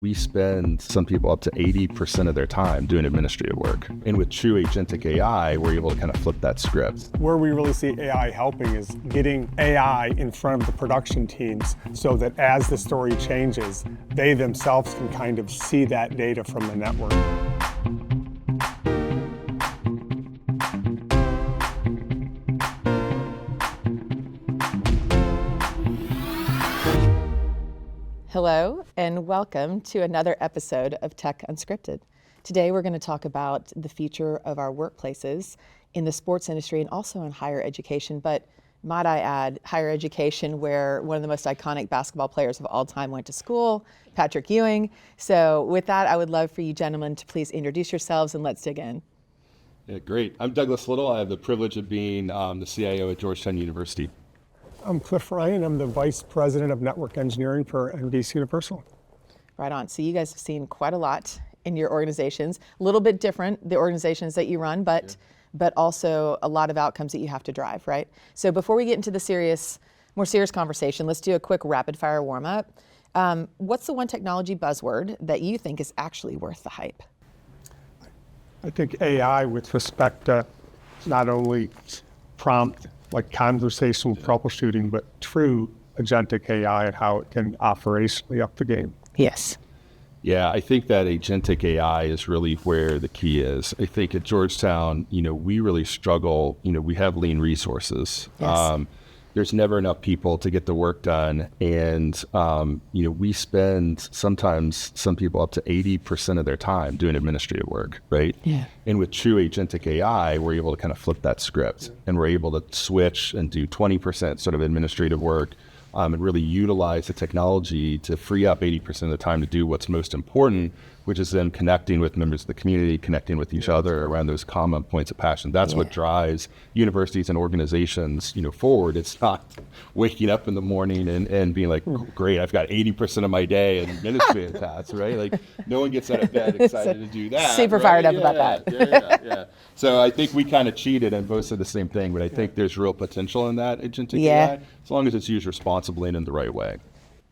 We spend some people up to 80% of their time doing administrative work. And with true agentic AI, we're able to kind of flip that script. Where we really see AI helping is getting AI in front of the production teams so that as the story changes, they themselves can kind of see that data from the network. Hello, and welcome to another episode of Tech Unscripted. Today, we're going to talk about the future of our workplaces in the sports industry and also in higher education, but might I add, higher education where one of the most iconic basketball players of all time went to school, Patrick Ewing. So with that, I would love for you gentlemen to please introduce yourselves and let's dig in. Yeah, great. I'm Douglas Little. I have the privilege of being the CIO at Georgetown University. I'm Cliff Ryan. I'm the Vice President of Network Engineering for NBCUniversal. Right on. So you guys have seen quite a lot in your organizations. A little bit different, the organizations that you run, but also a lot of outcomes that you have to drive, right? So before we get into the more serious conversation, let's do a quick rapid fire warm up. What's the one technology buzzword that you think is actually worth the hype? I think AI with respect to not only prompt, like conversational troubleshooting, but true agentic AI and how it can operationally up the game. Yes. Yeah, I think that agentic AI is really where the key is. I think at Georgetown, we really struggle. We have lean resources. Yes. There's never enough people to get the work done. And, we spend sometimes some people up to 80% of their time doing administrative work, right? Yeah. And with true agentic AI, we're able to kind of flip that script and we're able to switch and do 20% sort of administrative work and really utilize the technology to free up 80% of the time to do what's most important, which is then connecting with members of the community, connecting with each other around those common points of passion. That's what drives universities and organizations, forward. It's not waking up in the morning and being like, great, I've got 80% of my day in administrative tasks, right? Like no one gets out of bed excited to do that. Super right? fired up about that. Yeah. So I think we kind of cheated and both said the same thing, but I think there's real potential in that agentic AI, as long as it's used responsibly and in the right way.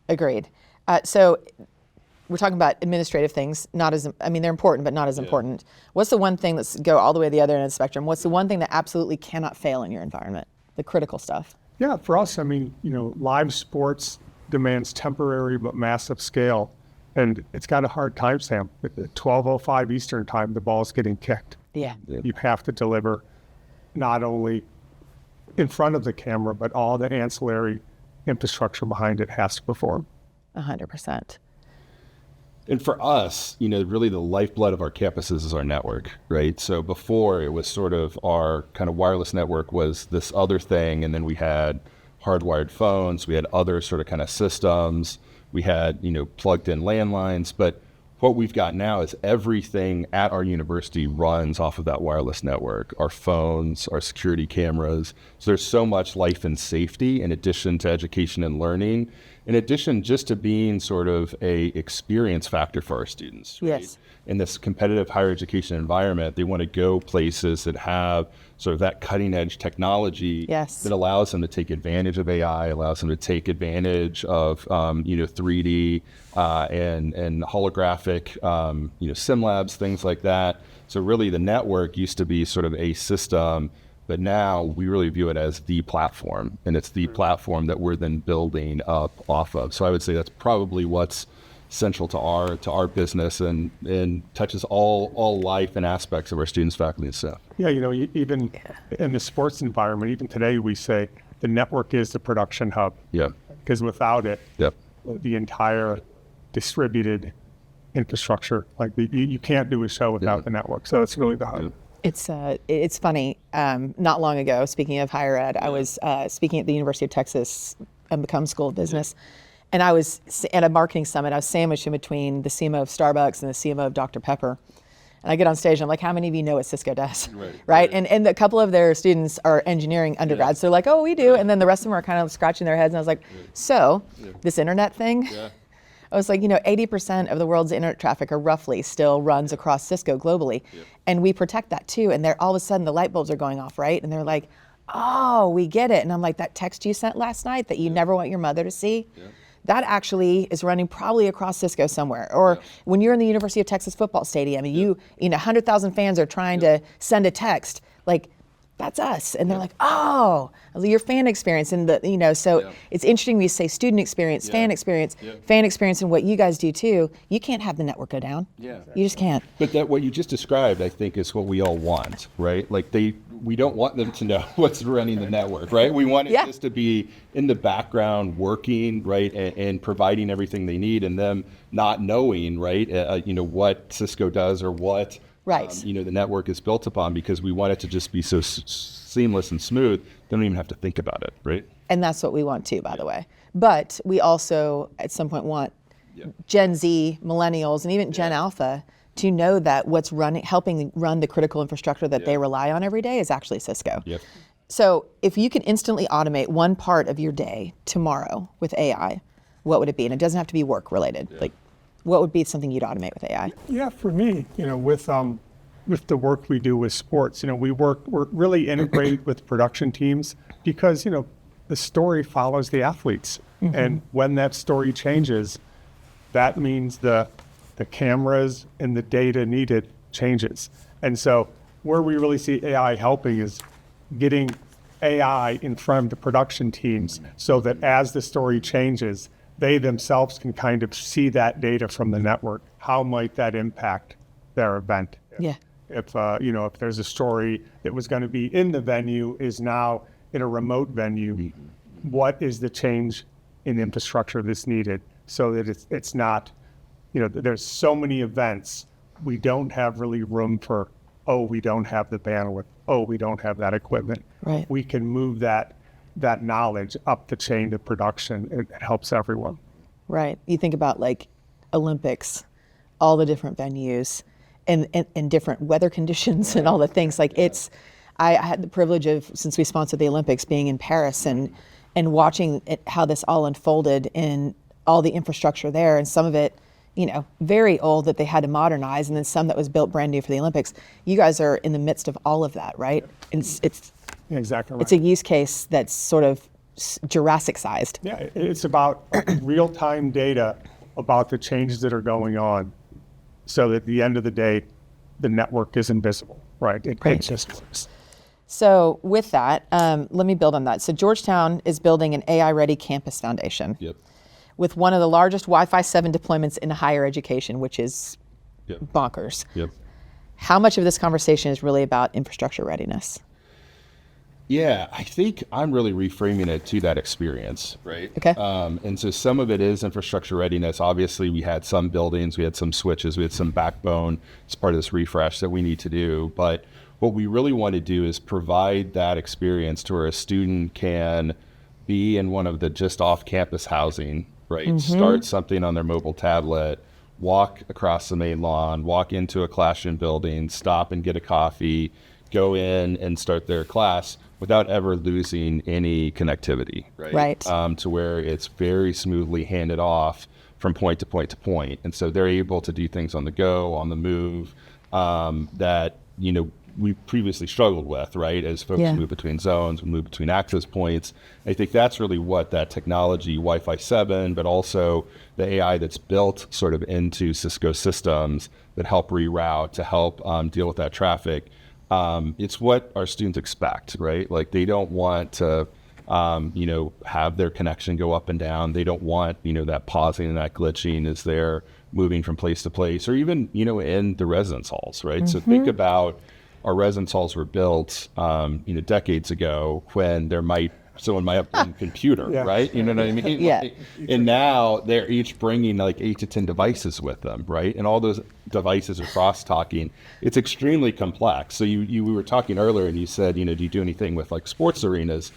Agreed. So we're talking about administrative things, they're important, but not as important. What's the one thing let's go all the way to the other end of the spectrum? What's the one thing that absolutely cannot fail in your environment? The critical stuff. Yeah, for us, live sports demands temporary but massive scale, and it's got a hard timestamp. At 12:05 Eastern time, the ball's getting kicked. Yeah. You have to deliver not only in front of the camera, but all the ancillary infrastructure behind it has to perform. 100%. And for us, really the lifeblood of our campuses is our network, right? So before it was sort of our kind of wireless network was this other thing. And then we had hardwired phones, we had other sort of kind of systems, we had, plugged in landlines. But what we've got now is everything at our university runs off of that wireless network, our phones, our security cameras. So there's so much life and safety in addition to education and learning, in addition just to being sort of a experience factor for our students. Right? Yes. In this competitive higher education environment, they want to go places that have sort of that cutting edge technology that allows them to take advantage of AI, allows them to take advantage of 3D and holographic sim labs, things like that. So really the network used to be sort of a system, but now we really view it as the platform, and it's the platform that we're then building up off of. So I would say that's probably what's central to our business and touches all life and aspects of our students, faculty, and staff. Yeah, even in the sports environment, even today we say the network is the production hub. Yeah. Because without it, the entire distributed infrastructure, like you can't do a show without the network. So it's really the hub. It's funny. Not long ago, speaking of higher ed, I was speaking at the University of Texas and Become School of Business. And I was at a marketing summit. I was sandwiched in between the CMO of Starbucks and the CMO of Dr. Pepper. And I get on stage and I'm like, how many of you know what Cisco does? Right? And a couple of their students are engineering undergrads. So they're like, oh, we do. And then the rest of them are kind of scratching their heads. And I was like, this internet thing? I was like, 80% of the world's internet traffic or roughly still runs across Cisco globally. And we protect that too. And all of a sudden the light bulbs are going off, right? And they're like, oh, we get it. And I'm like, that text you sent last night that you never want your mother to see? that actually is running probably across Cisco somewhere. Or when you're in the University of Texas football stadium and you know, 100,000 fans are trying to send a text, like, that's us. And they're like, oh, your fan experience. And so it's interesting when you say student experience, fan experience and what you guys do too. You can't have the network go down. Yeah. You just can't. But that what you just described, I think, is what we all want, right? Like we don't want them to know what's running the network, right? We want it just to be in the background working, right? And providing everything they need, and them not knowing, right? What Cisco does or what the network is built upon, because we want it to just be so seamless and smooth. They don't even have to think about it, right? And that's what we want too, by the way. But we also, at some point, want Gen Z, millennials, and even Gen Alpha to know that what's helping run the critical infrastructure that they rely on every day is actually Cisco. Yep. So if you can instantly automate one part of your day tomorrow with AI, what would it be? And it doesn't have to be work related. Like, what would be something you'd automate with AI? Yeah, for me, with the work we do with sports, we're really integrated with production teams because, the story follows the athletes. Mm-hmm. And when that story changes, that means the cameras and the data needed changes. And so where we really see AI helping is getting AI in front of the production teams so that as the story changes, they themselves can kind of see that data from the network. How might that impact their event? Yeah. If there's a story that was going to be in the venue is now in a remote venue, what is the change in infrastructure that's needed so that it's not, there's so many events, we don't have really room for, we don't have the bandwidth, we don't have that equipment. Right. We can move that knowledge up the chain to production. It helps everyone. Right. You think about like Olympics, all the different venues and different weather conditions and all the things. Like I had the privilege of, since we sponsored the Olympics, being in Paris and watching how this all unfolded in all the infrastructure there, and some of it, very old that they had to modernize, and then some that was built brand new for the Olympics. You guys are in the midst of all of that, right? It's exactly right. It's a use case that's sort of Jurassic sized. Yeah, it's about real-time data about the changes that are going on, so that at the end of the day, the network is invisible, right? It just works. So with that, let me build on that. So Georgetown is building an AI-ready campus foundation with one of the largest Wi-Fi 7 deployments in higher education, which is bonkers. Yep. How much of this conversation is really about infrastructure readiness? Yeah, I think I'm really reframing it to that experience, right? Okay. And so some of it is infrastructure readiness. Obviously, we had some buildings, we had some switches, we had some backbone as part of this refresh that we need to do. But what we really want to do is provide that experience to where a student can be in one of the just off-campus housing, right? Mm-hmm. Start something on their mobile tablet, walk across the main lawn, walk into a classroom building, stop and get a coffee, go in and start their class without ever losing any connectivity, right? To where it's very smoothly handed off from point to point to point. And so they're able to do things on the go, on the move, that, we previously struggled with, right? As folks move between zones, move between access points. I think that's really what that technology, Wi-Fi 7, but also the AI that's built sort of into Cisco systems that help reroute, to help deal with that traffic. It's what our students expect, right? Like they don't want to, have their connection go up and down. They don't want, that pausing and that glitching as they're moving from place to place, or even, in the residence halls, right? Mm-hmm. So think about our residence halls were built, decades ago when someone might have one computer, right? You know what I mean? Yeah. And now they're each bringing like 8 to 10 devices with them, right? And all those devices are cross-talking. It's extremely complex. So we were talking earlier and you said, do you do anything with like sports arenas?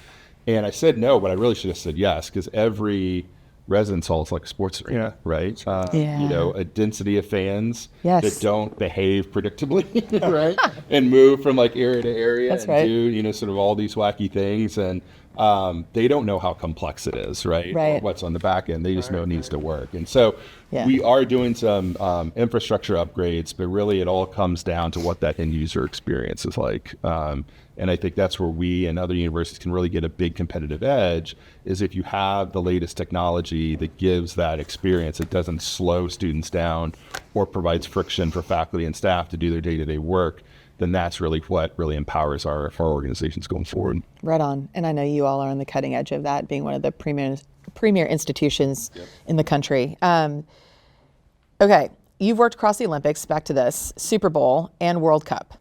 And I said no, but I really should have said yes, because every residence hall is like a sports arena, right? A density of fans that don't behave predictably, right? And move from like area to area. That's right. Do, sort of all these wacky things. And they don't know how complex it is, right? Or what's on the back end. They just know it needs to work. And so we are doing some infrastructure upgrades, but really it all comes down to what that end user experience is like. And I think that's where we and other universities can really get a big competitive edge, is if you have the latest technology that gives that experience, it doesn't slow students down or provides friction for faculty and staff to do their day-to-day work, then that's really what really empowers our organizations going forward. Right on. And I know you all are on the cutting edge of that, being one of the premier institutions in the country. Okay, you've worked across the Olympics, back to this, Super Bowl and World Cup.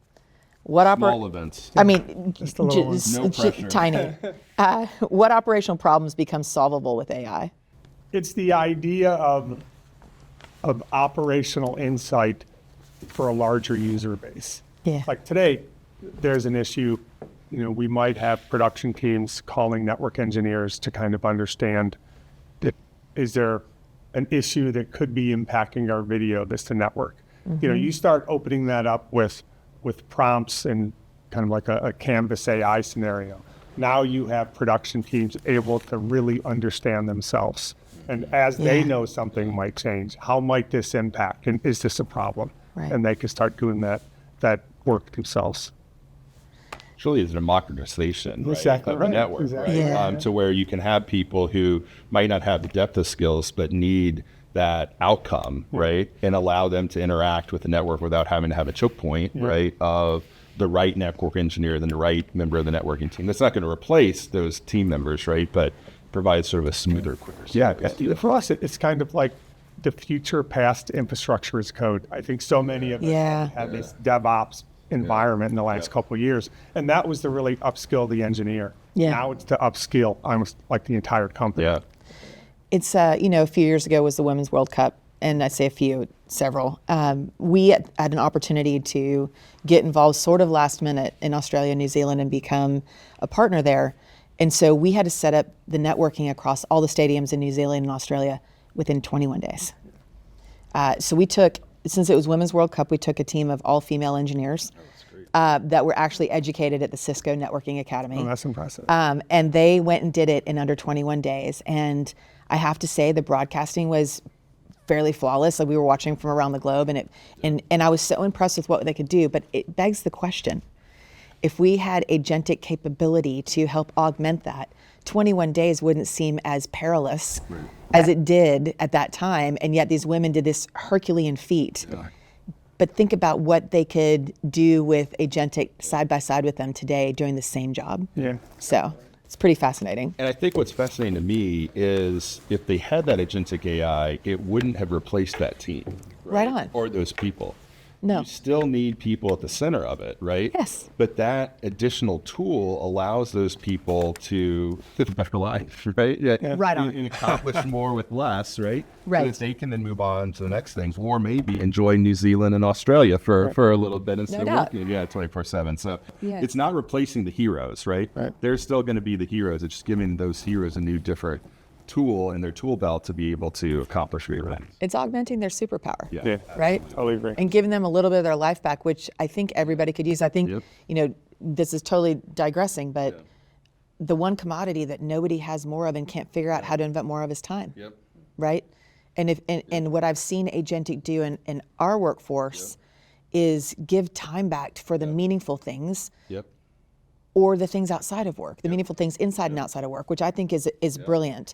Small events. I mean, just no pressure. Tiny. What operational problems become solvable with AI? It's the idea of operational insight for a larger user base. Yeah. Like today, there's an issue, we might have production teams calling network engineers to kind of understand that, is there an issue that could be impacting our video that's the network? You start opening that up with prompts and kind of like a Canvas AI scenario. Now you have production teams able to really understand themselves. And as they know something might change, how might this impact? And is this a problem? Right. And they can start doing that work themselves. It's really a democratization, right, Exactly of right. the network, Exactly. right? To where you can have people who might not have the depth of skills, but need that outcome, right? And allow them to interact with the network without having to have a choke point, right? Of the right network engineer, then the right member of the networking team. That's not going to replace those team members, right? But provide sort of a smoother, quicker. For us, it's kind of like the future past infrastructure as code. I think so many of us have had this DevOps environment in the last couple of years, and that was to really upskill the engineer. Now it's to upskill almost like the entire company. It's a few years ago was the Women's World Cup, and I say several. We had an opportunity to get involved sort of last minute in Australia and New Zealand and become a partner there. And so we had to set up the networking across all the stadiums in New Zealand and Australia within 21 days. So we took, since it was Women's World Cup, we took a team of all female engineers that were actually educated at the Cisco Networking Academy. Oh, that's impressive. And they went and did it in under 21 days. And I have to say the broadcasting was fairly flawless. Like, we were watching from around the globe, and I was so impressed with what they could do. But it begs the question, if we had agentic capability to help augment that, 21 days wouldn't seem as perilous as it did at that time. And yet these women did this Herculean feat. But think about what they could do with agentic side by side with them today doing the same job. So it's pretty fascinating. And I think what's fascinating to me is if they had that agentic AI, it wouldn't have replaced that team. Right on. Or those people. No. You still need people at the center of it, right? Yes. But that additional tool allows those people to live a better life, right? Right on. And accomplish more with less, right? Right. So that they can then move on to the next things, or maybe enjoy New Zealand and Australia for a little bit instead of working 24/7. So it's not replacing the heroes, right? They're still going to be the heroes. It's just giving those heroes a new, different tool in their tool belt to be able to accomplish great things. It's augmenting their superpower, right? Totally agree. And giving them a little bit of their life back, which I think everybody could use. I think, this is totally digressing, but the one commodity that nobody has more of and can't figure out how to invent more of is time, right? And what I've seen agentic do in our workforce is give time back for the meaningful things or the things outside of work, the meaningful things inside and outside of work, which I think is brilliant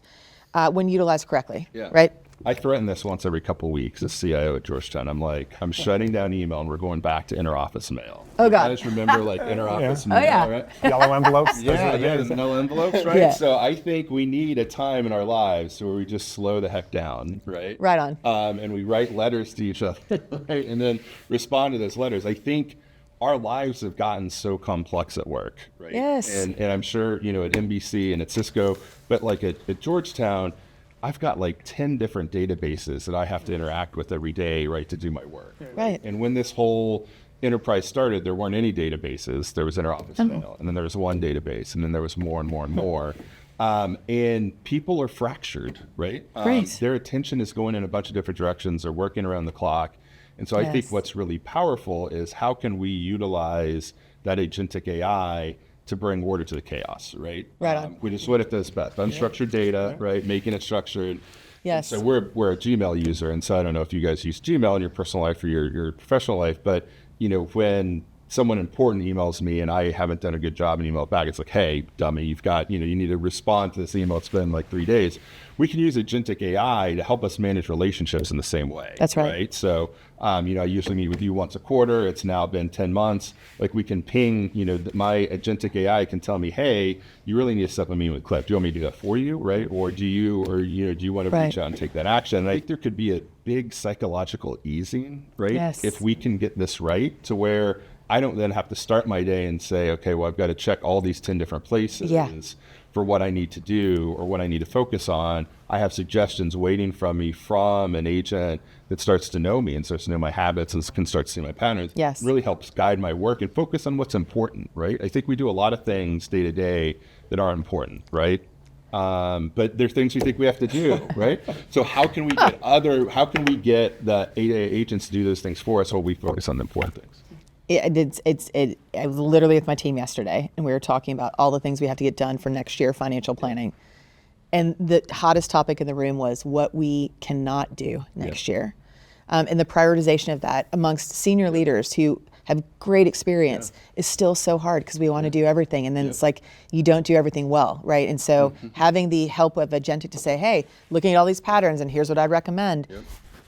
when utilized correctly, right? I threaten this once every couple of weeks as CIO at Georgetown. I'm like, I'm shutting down email and we're going back to interoffice mail. Oh, God. I just remember interoffice mail, right? Yellow envelopes. There's no envelopes, right? So I think we need a time in our lives where we just slow the heck down, right? Right on. And we write letters to each other, right? And then respond to those letters. I think our lives have gotten so complex at work, right? Yes. And I'm sure, at NBC and at Cisco, but like at Georgetown, I've got like 10 different databases that I have to interact with every day, right, to do my work. Right. And when this whole enterprise started, there weren't any databases. There was interoffice mail, and then there was one database, and then there was more and more and more. And people are fractured, right? Their attention is going in a bunch of different directions. They're working around the clock. And so I think what's really powerful is how can we utilize that agentic AI to bring order to the chaos, right? Right on. Which is what it does best. Unstructured data, right? Making it structured. Yes. So we're a Gmail user, and so I don't know if you guys use Gmail in your personal life or your professional life, but when someone important emails me and I haven't done a good job in email back, it's like, hey, dummy, you've got, you need to respond to this email. It's been like 3 days. We can use agentic AI to help us manage relationships in the same way. That's right. So, I usually meet with you once a quarter. It's now been 10 months. Like we can ping, my agentic AI can tell me, hey, you really need to set up a meeting with Cliff. Do you want me to do that for you, right? Or do you want to reach out and take that action? And I think there could be a big psychological easing, right? Yes. If we can get this right to where I don't then have to start my day and say, okay, well, I've got to check all these 10 different places for what I need to do or what I need to focus on. I have suggestions waiting from me from an agent that starts to know me and starts to know my habits and can start to see my patterns. Yes. Really helps guide my work and focus on what's important, right? I think we do a lot of things day to day that are important, right? But there's things we think we have to do, right? So how can we get the agents to do those things for us while we focus on the important things? I was literally with my team yesterday, and we were talking about all the things we have to get done for next year financial planning. And the hottest topic in the room was what we cannot do next year. And the prioritization of that amongst senior leaders who have great experience is still so hard because we want to do everything. And then it's like, you don't do everything well, right? And so having the help of agentic to say, hey, looking at all these patterns and here's what I'd recommend.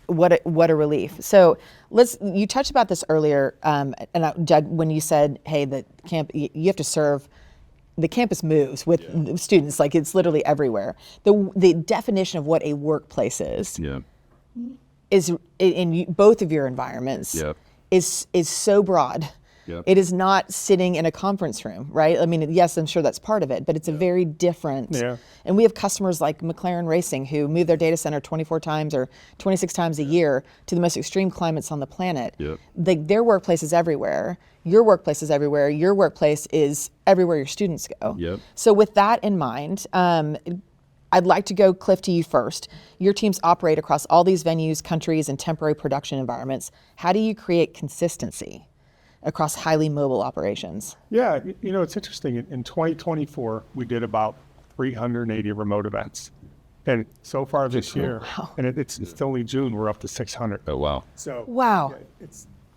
What a relief. So you touched about this earlier, Doug, when you said, hey, you have to serve, the campus moves with students, like it's literally everywhere. The definition of what a workplace is in both of your environments is so broad. It is not sitting in a conference room, right? I mean, yes, I'm sure that's part of it, but it's a very different. And we have customers like McLaren Racing who move their data center 24 times or 26 times a year to the most extreme climates on the planet. Their workplace is everywhere. Your workplace is everywhere. Your workplace is everywhere your students go. So with that in mind, I'd like to go, Cliff, to you first. Your teams operate across all these venues, countries, and temporary production environments. How do you create consistency across highly mobile operations? Yeah, it's interesting. In 2024, we did about 380 remote events. And so far this year, and it's only June, we're up to 600. Oh, wow. So, wow.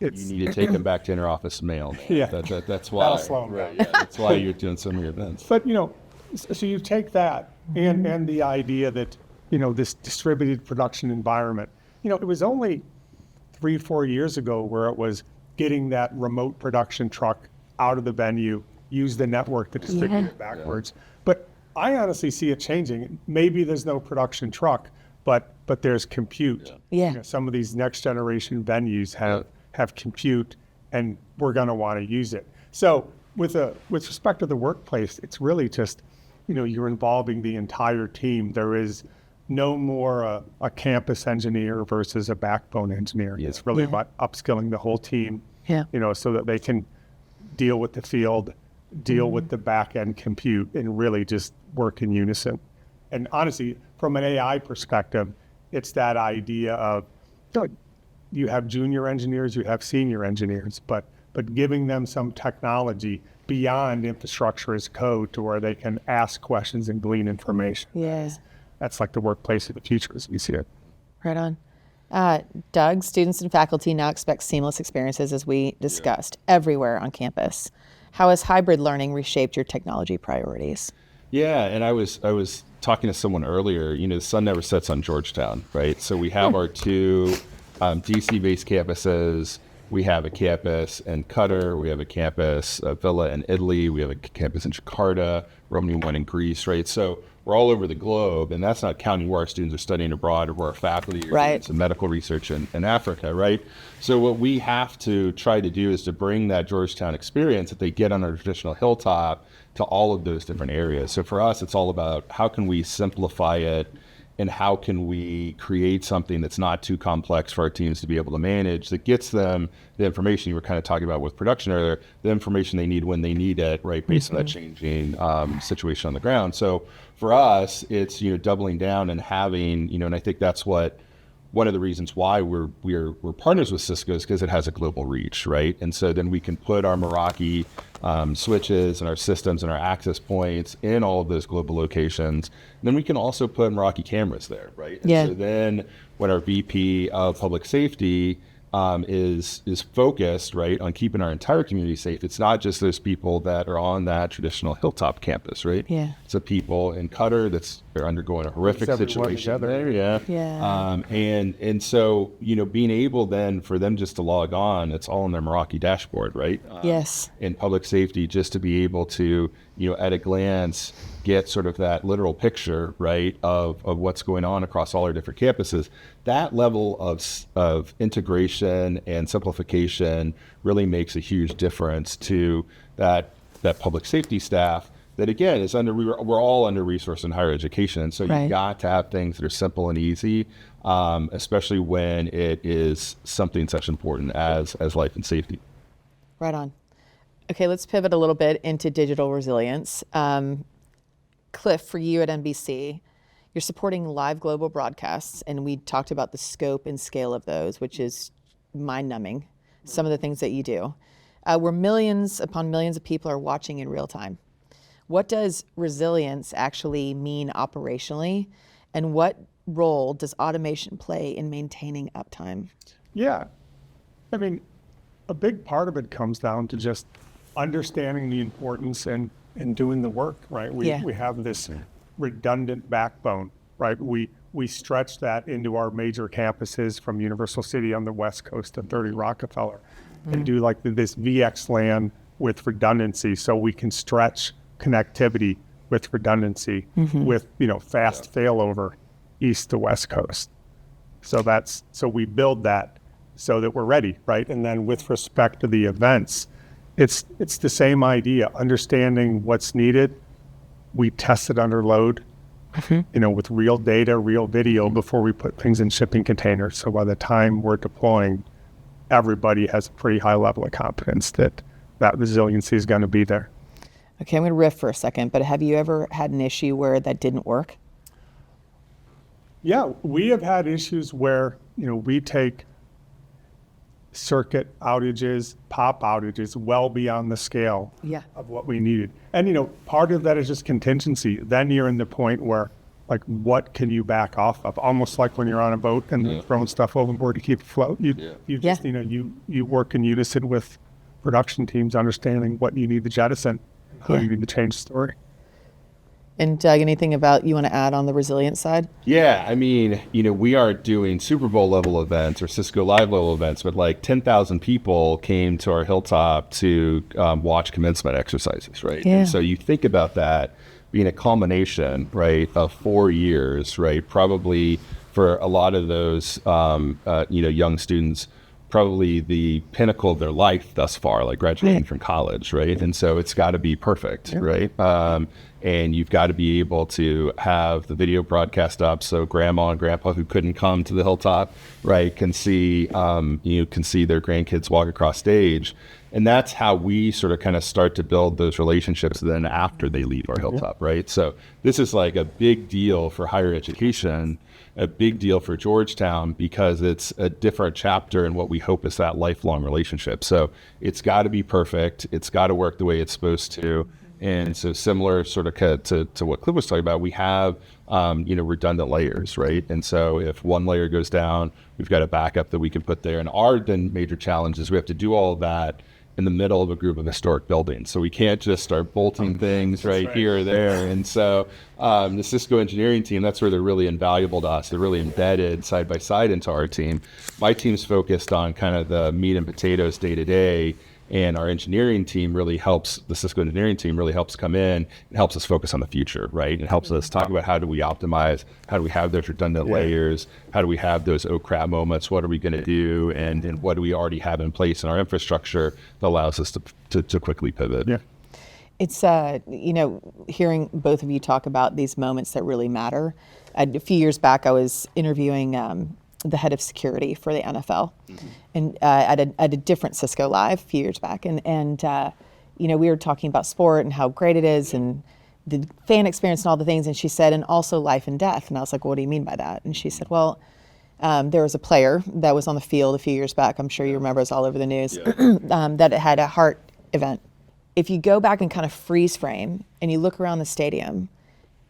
You need to take them back to interoffice mail. That's why. That'll slow them down. That's why you're doing so many events. But, so you take that and the idea that, this distributed production environment, it was only 3-4 years ago where it was getting that remote production truck out of the venue, use the network to distribute it backwards. But I honestly see it changing. Maybe there's no production truck, but there's compute. Some of these next generation venues have compute, and we're going to want to use it. So with respect to the workplace, it's really just, you're involving the entire team. There is no more a campus engineer versus a backbone engineer. It's really about upskilling the whole team, so that they can deal with the field, deal with the back end compute, and really just work in unison. And honestly, from an AI perspective, it's that idea of, you have junior engineers, you have senior engineers, but giving them some technology beyond infrastructure as code to where they can ask questions and glean information. That's like the workplace of the future as we see it. Right on. Doug, students and faculty now expect seamless experiences, as we discussed, everywhere on campus. How has hybrid learning reshaped your technology priorities? Yeah, and I was talking to someone earlier, the sun never sets on Georgetown, right? So we have our two DC-based campuses. We have a campus in Qatar. We have a campus, Villa in Italy. We have a campus in Jakarta, Romania 1 in Greece, right? So we're all over the globe, and that's not counting where our students are studying abroad or where our faculty are doing some medical research in Africa, right? So what we have to try to do is to bring that Georgetown experience that they get on our traditional hilltop to all of those different areas. So for us, it's all about how can we simplify it and how can we create something that's not too complex for our teams to be able to manage, that gets them the information you were kind of talking about with production earlier, the information they need when they need it, right, based on that changing situation on the ground. So for us, it's, doubling down and having, and I think that's one of the reasons why we're partners with Cisco is because it has a global reach, right? And so then we can put our Meraki switches and our systems and our access points in all of those global locations. And then we can also put Meraki cameras there, right? And so then when our VP of public safety is focused, right, on keeping our entire community safe, it's not just those people that are on that traditional Hilltop campus, right? Yeah. It's the people in Qatar they're undergoing a horrific situation there. Yeah. And so, being able then for them just to log on, it's all in their Meraki dashboard, right? Yes. In public safety, just to be able to, at a glance, get sort of that literal picture, right, of what's going on across all our different campuses. That level of integration and simplification really makes a huge difference to that public safety staff that, again, is we're all under resourced in higher education. And so you've got to have things that are simple and easy, especially when it is something such important as life and safety. Right on. Okay, let's pivot a little bit into digital resilience. Cliff, for you at NBC, you're supporting live global broadcasts, and we talked about the scope and scale of those, which is mind-numbing, some of the things that you do, where millions upon millions of people are watching in real time. What does resilience actually mean operationally, and what role does automation play in maintaining uptime? Yeah, I mean, a big part of it comes down to just understanding the importance and doing the work, right? We have this redundant backbone, right? We stretch that into our major campuses from Universal City on the West Coast to 30 Rockefeller and do like this VXLAN with redundancy, so we can stretch connectivity with redundancy with, fast failover east to West Coast. So we build that so that we're ready, right? And then with respect to the events, it's the same idea, understanding what's needed. We test it under load, with real data, real video before we put things in shipping containers. So by the time we're deploying, everybody has a pretty high level of confidence that resiliency is going to be there. Okay, I'm going to riff for a second, but have you ever had an issue where that didn't work? Yeah, we have had issues where, we take circuit outages, pop outages, well beyond the scale of what we needed. And, part of that is just contingency. Then you're in the point where, like, what can you back off of? Almost like when you're on a boat and throwing stuff overboard to keep afloat. You just, you work in unison with production teams, understanding what you need to jettison, how you need to change the story. And Doug, anything about you want to add on the resilience side? Yeah, I mean, we are doing Super Bowl level events or Cisco Live level events, but like 10,000 people came to our Hilltop to watch commencement exercises, right? Yeah. And so you think about that being a culmination, right, of 4 years, right? Probably for a lot of those, young students, probably the pinnacle of their life thus far, like graduating from college, right? And so it's got to be perfect, right? And you've got to be able to have the video broadcast up so grandma and grandpa who couldn't come to the Hilltop, right, can see their grandkids walk across stage. And that's how we sort of kind of start to build those relationships then after they leave our Hilltop, right? So this is like a big deal for higher education, a big deal for Georgetown, because it's a different chapter in what we hope is that lifelong relationship. So it's got to be perfect. It's got to work the way it's supposed to. And so similar sort of to what Cliff was talking about, we have, redundant layers, right? And so if one layer goes down, we've got a backup that we can put there. And our then major challenge is we have to do all of that in the middle of a group of historic buildings. So we can't just start bolting things right here or there. And so the Cisco engineering team, that's where they're really invaluable to us. They're really embedded side by side into our team. My team's focused on kind of the meat and potatoes day to day. And our engineering team really helps, the Cisco engineering team really helps come in and helps us focus on the future, right? It helps us talk about how do we optimize, how do we have those redundant layers, how do we have those oh crap moments, what are we going to do, and what do we already have in place in our infrastructure that allows us to quickly pivot. Yeah. It's, hearing both of you talk about these moments that really matter. A few years back, I was interviewing the head of security for the NFL, and at a different Cisco Live a few years back, and we were talking about sport and how great it is and the fan experience and all the things, and she said, and also life and death, and I was like, well, what do you mean by that? And she said, well, there was a player that was on the field a few years back, I'm sure you remember, it's all over the news, that had a heart event if you go back and kind of freeze frame and you look around the stadium,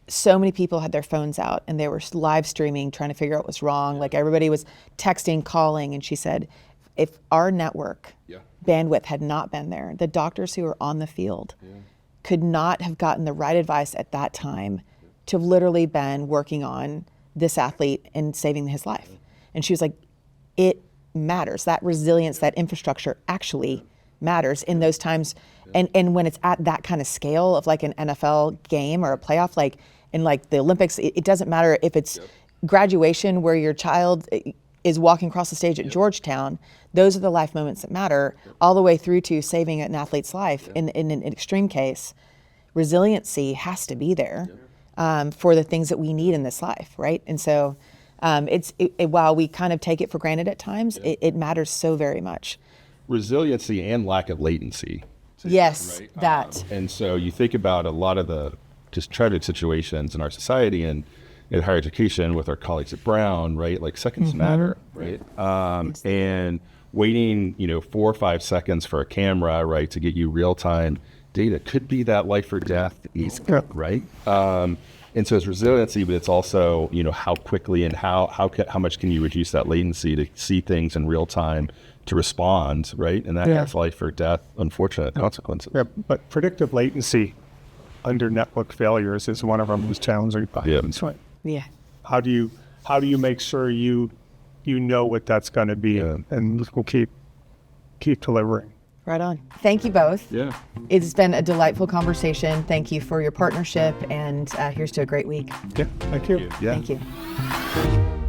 so many people had their phones out and they were live streaming, trying to figure out what was wrong. Like everybody was texting, calling, and she said, if our network bandwidth had not been there, the doctors who were on the field could not have gotten the right advice at that time to have literally been working on this athlete and saving his life. And she was like, it matters. That resilience, that infrastructure actually matters in those times. And when it's at that kind of scale of like an NFL game or a playoff, like in like the Olympics, it doesn't matter if it's graduation where your child is walking across the stage at Georgetown. Those are the life moments that matter, all the way through to saving an athlete's life. In an extreme case, resiliency has to be there for the things that we need in this life, right? And so while we kind of take it for granted at times, it matters so very much. Resiliency and lack of latency. Yes, right? that. And so you think about a lot of the just tragic situations in our society and in higher education with our colleagues at Brown, right? Like seconds matter, right? And waiting, 4 or 5 seconds for a camera, right, to get you real-time data could be that life or death, right? And so it's resiliency, but it's also, how quickly and how much can you reduce that latency to see things in real time, to respond, right? And that has life or death, unfortunate consequences. Yeah, but predictive latency under network failures is one of our most challenging problems. Right. Yeah. How do you make sure you know what that's going to be, and we'll keep delivering. Right on. Thank you both. Yeah. It's been a delightful conversation. Thank you for your partnership, and here's to a great week. Yeah, thank you. Yeah. Thank you.